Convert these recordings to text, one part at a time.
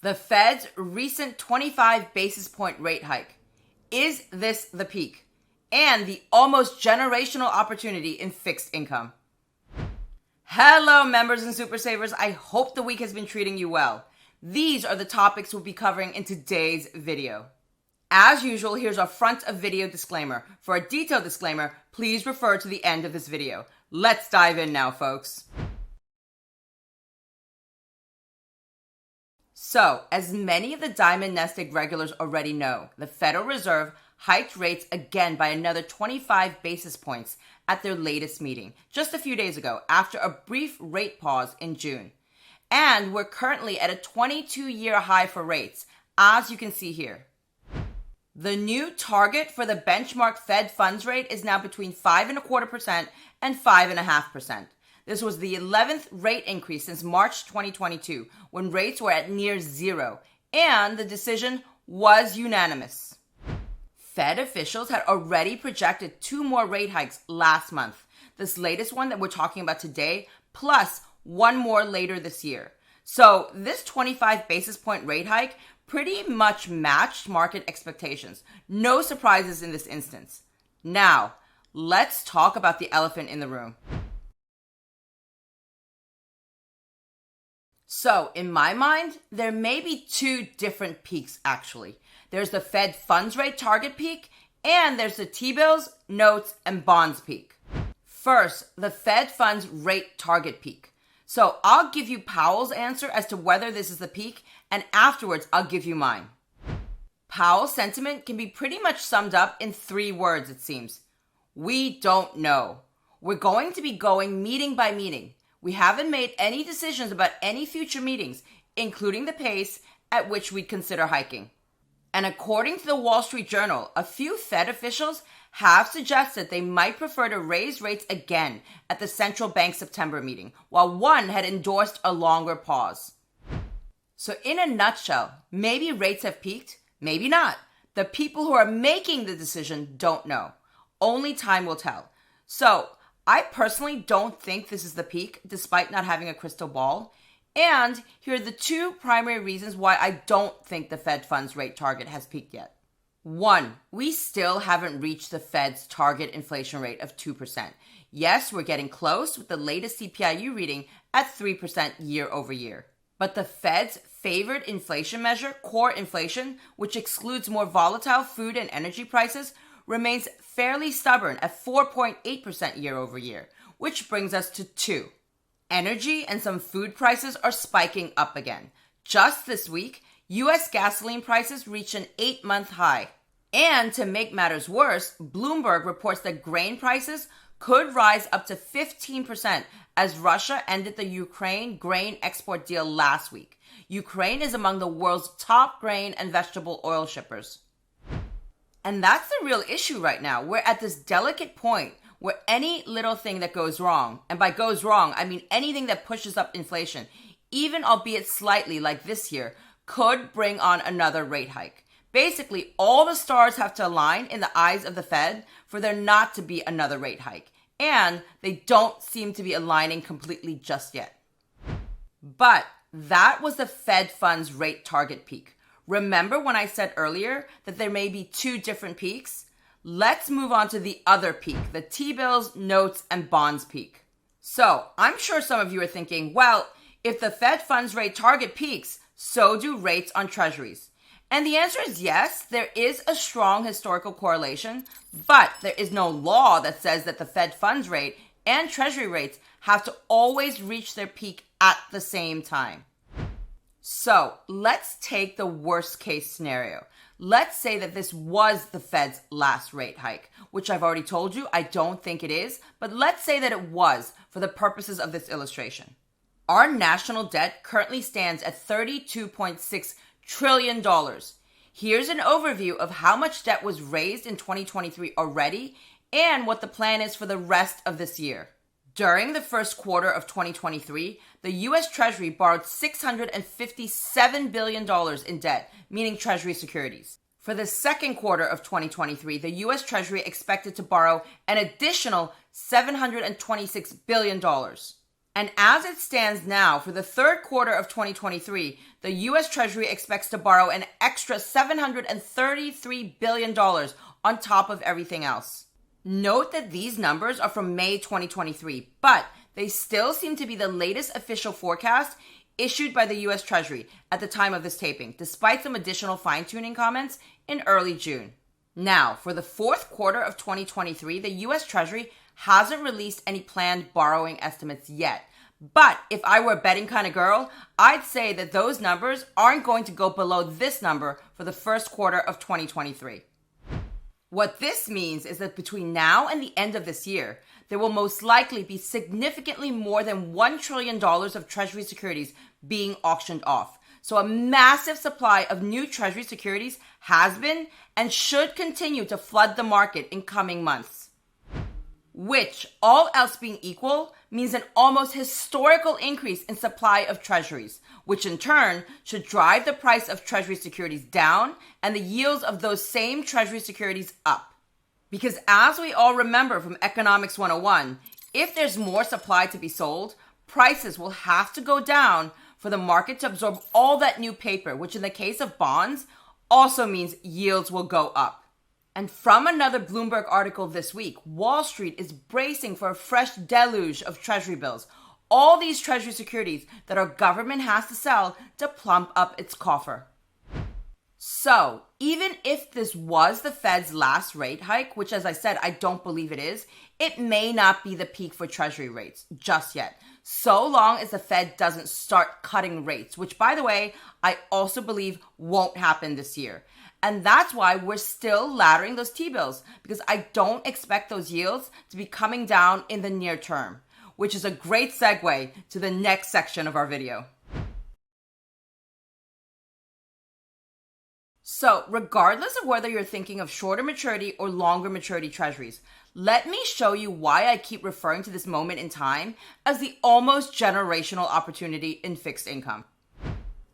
The Fed's recent 25 basis point rate hike. Is this the peak? And the almost generational opportunity in fixed income. Hello, members and super savers. I hope the week has been treating you well. These are the topics we'll be covering in today's video. As usual, here's our front of video disclaimer. For a detailed disclaimer, please refer to the end of this video. Let's dive in now, folks. So, as many of the Diamond NestEgg regulars already know, the Federal Reserve hiked rates again by another 25 basis points at their latest meeting, just a few days ago, after a brief rate pause in June. And we're currently at a 22-year high for rates, as you can see here. The new target for the benchmark Fed funds rate is now between 5.25% and 5.5%. This was the 11th rate increase since March 2022, when rates were at near zero, and the decision was unanimous. Fed officials had already projected 2 more rate hikes last month, this latest one that we're talking about today, plus 1 more later this year. So this 25 basis point rate hike pretty much matched market expectations. No surprises in this instance. Now, let's talk about the elephant in the room. So, in my mind, there may be 2 different peaks, actually. There's the Fed funds rate target peak, and there's the T-bills, notes, and bonds peak. First, the Fed funds rate target peak. So, I'll give you Powell's answer as to whether this is the peak, and afterwards, I'll give you mine. Powell's sentiment can be pretty much summed up in 3 words, it seems. We don't know. We're going to be going meeting by meeting. We haven't made any decisions about any future meetings, including the pace at which we'd consider hiking. And according to the Wall Street Journal, a few Fed officials have suggested they might prefer to raise rates again at the central bank September meeting, while one had endorsed a longer pause. So in a nutshell, maybe rates have peaked, maybe not. The people who are making the decision don't know. Only time will tell. So, I personally don't think this is the peak, despite not having a crystal ball. And here are the 2 primary reasons why I don't think the Fed funds rate target has peaked yet. 1, we still haven't reached the Fed's target inflation rate of 2%. Yes, we're getting close with the latest CPIU reading at 3% year over year. But the Fed's favored inflation measure, core inflation, which excludes more volatile food and energy prices, remains fairly stubborn at 4.8% year over year, which brings us to 2. Energy and some food prices are spiking up again. Just this week, U.S. gasoline prices reached an 8-month high. And to make matters worse, Bloomberg reports that grain prices could rise up to 15% as Russia ended the Ukraine grain export deal last week. Ukraine is among the world's top grain and vegetable oil shippers. And that's the real issue right now. We're at this delicate point where any little thing that goes wrong, and by goes wrong, I mean anything that pushes up inflation, even albeit slightly like this year, could bring on another rate hike. Basically, all the stars have to align in the eyes of the Fed for there not to be another rate hike. And they don't seem to be aligning completely just yet. But that was the Fed funds rate target peak. Remember when I said earlier that there may be 2 different peaks? Let's move on to the other peak, the T-bills, notes, and bonds peak. So, I'm sure some of you are thinking, well, if the Fed funds rate target peaks, so do rates on treasuries. And the answer is yes, there is a strong historical correlation, but there is no law that says that the Fed funds rate and treasury rates have to always reach their peak at the same time. So let's take the worst case scenario. Let's say that this was the Fed's last rate hike, which I've already told you I don't think it is, but let's say that it was for the purposes of this illustration. Our national debt currently stands at $32.6 trillion. Here's an overview of how much debt was raised in 2023 already and what the plan is for the rest of this year. During the first quarter of 2023, the U.S. Treasury borrowed $657 billion in debt, meaning Treasury securities. For the second quarter of 2023, the U.S. Treasury expected to borrow an additional $726 billion. And as it stands now, for the third quarter of 2023, the U.S. Treasury expects to borrow an extra $733 billion on top of everything else. Note that these numbers are from May 2023, but they still seem to be the latest official forecast issued by the U.S. Treasury at the time of this taping, despite some additional fine-tuning comments in early June. Now, for the fourth quarter of 2023, the U.S. Treasury hasn't released any planned borrowing estimates yet. But if I were a betting kind of girl, I'd say that those numbers aren't going to go below this number for the first quarter of 2023. What this means is that between now and the end of this year, there will most likely be significantly more than $1 trillion of Treasury securities being auctioned off. So a massive supply of new Treasury securities has been and should continue to flood the market in coming months. Which, all else being equal, means an almost historical increase in supply of treasuries, which in turn should drive the price of treasury securities down and the yields of those same treasury securities up. Because as we all remember from Economics 101, if there's more supply to be sold, prices will have to go down for the market to absorb all that new paper, which in the case of bonds also means yields will go up. And from another Bloomberg article this week, Wall Street is bracing for a fresh deluge of treasury bills, all these treasury securities that our government has to sell to plump up its coffer. So, even if this was the Fed's last rate hike, which as I said, I don't believe it is, it may not be the peak for treasury rates just yet, so long as the Fed doesn't start cutting rates, which by the way, I also believe won't happen this year. And that's why we're still laddering those T-bills, because I don't expect those yields to be coming down in the near term, which is a great segue to the next section of our video. So, regardless of whether you're thinking of shorter maturity or longer maturity treasuries, let me show you why I keep referring to this moment in time as the almost generational opportunity in fixed income.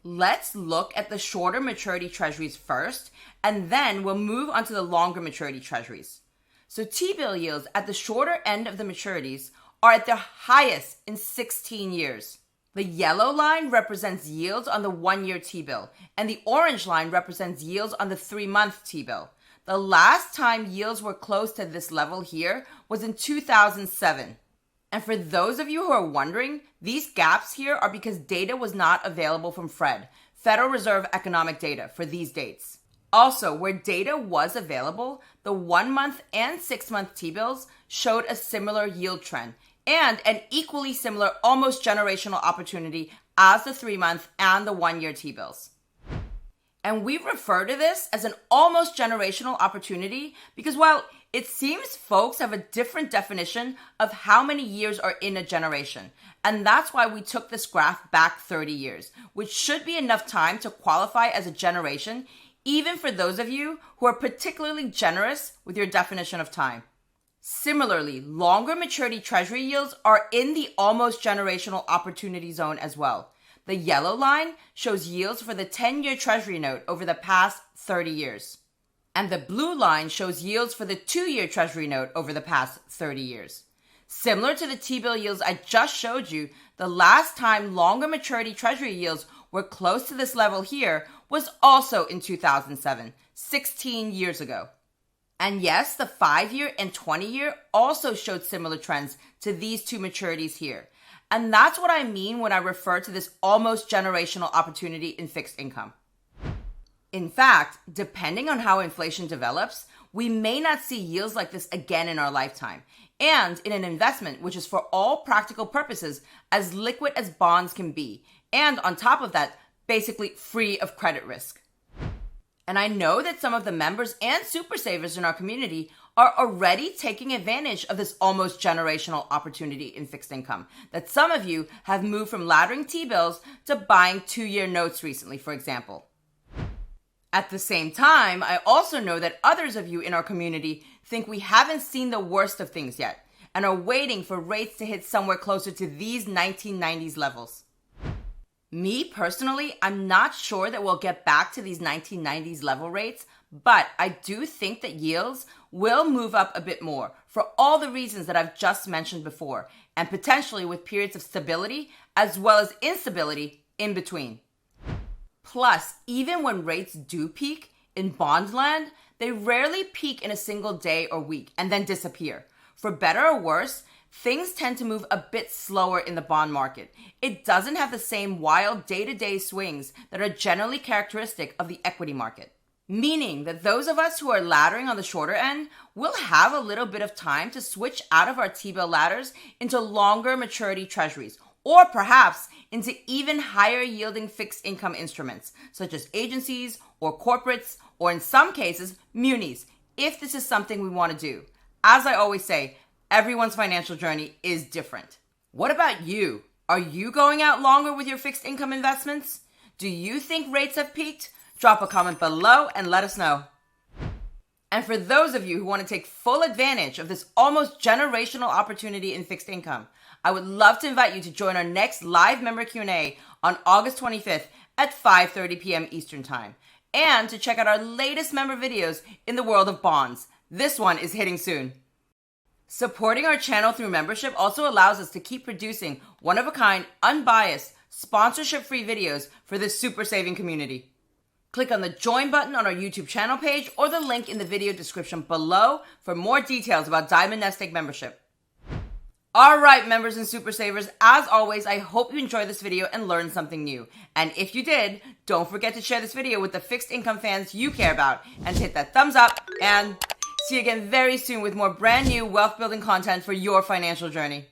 Let's look at the shorter maturity treasuries first, and then we'll move on to the longer maturity treasuries. So T-bill yields at the shorter end of the maturities are at their highest in 16 years. The yellow line represents yields on the 1-year T-bill, and the orange line represents yields on the 3-month T-bill. The last time yields were close to this level here was in 2007. And for those of you who are wondering, these gaps here are because data was not available from FRED, Federal Reserve Economic Data, for these dates. Also, where data was available, the 1-month and 6-month T-bills showed a similar yield trend and an equally similar almost generational opportunity as the 3-month and the 1-year T-bills. And we refer to this as an almost generational opportunity because while it seems folks have a different definition of how many years are in a generation. And that's why we took this graph back 30 years, which should be enough time to qualify as a generation, even for those of you who are particularly generous with your definition of time. Similarly, longer maturity treasury yields are in the almost generational opportunity zone as well. The yellow line shows yields for the 10-year treasury note over the past 30 years. And the blue line shows yields for the 2-year treasury note over the past 30 years. Similar to the T-bill yields I just showed you, the last time longer maturity treasury yields were close to this level here was also in 2007, 16 years ago. And yes, the 5-year and 20-year also showed similar trends to these two maturities here. And that's what I mean when I refer to this almost generational opportunity in fixed income. In fact, depending on how inflation develops, we may not see yields like this again in our lifetime, and in an investment which is for all practical purposes as liquid as bonds can be, and on top of that, basically free of credit risk. And I know that some of the members and super savers in our community are already taking advantage of this almost generational opportunity in fixed income, that some of you have moved from laddering T-bills to buying 2-year notes recently, for example. At the same time, I also know that others of you in our community think we haven't seen the worst of things yet and are waiting for rates to hit somewhere closer to these 1990s levels. Me personally, I'm not sure that we'll get back to these 1990s level rates, but I do think that yields will move up a bit more for all the reasons that I've just mentioned before, and potentially with periods of stability as well as instability in between. Plus, even when rates do peak in bond land, they rarely peak in a single day or week and then disappear. For better or worse, things tend to move a bit slower in the bond market. It doesn't have the same wild day-to-day swings that are generally characteristic of the equity market. Meaning that those of us who are laddering on the shorter end will have a little bit of time to switch out of our T-bill ladders into longer maturity treasuries, or perhaps into even higher yielding fixed income instruments, such as agencies or corporates, or in some cases, munis, if this is something we want to do. As I always say, everyone's financial journey is different. What about you? Are you going out longer with your fixed income investments? Do you think rates have peaked? Drop a comment below and let us know. And for those of you who want to take full advantage of this almost generational opportunity in fixed income, I would love to invite you to join our next live member Q&A on August 25th at 5:30 p.m. Eastern Time, and to check out our latest member videos in the world of bonds. This one is hitting soon. Supporting our channel through membership also allows us to keep producing one-of-a-kind, unbiased, sponsorship-free videos for this super saving community. Click on the join button on our YouTube channel page or the link in the video description below for more details about Diamond NestEgg membership. All right, members and super savers, as always, I hope you enjoyed this video and learned something new. And if you did, don't forget to share this video with the fixed income fans you care about and hit that thumbs up, and see you again very soon with more brand new wealth building content for your financial journey.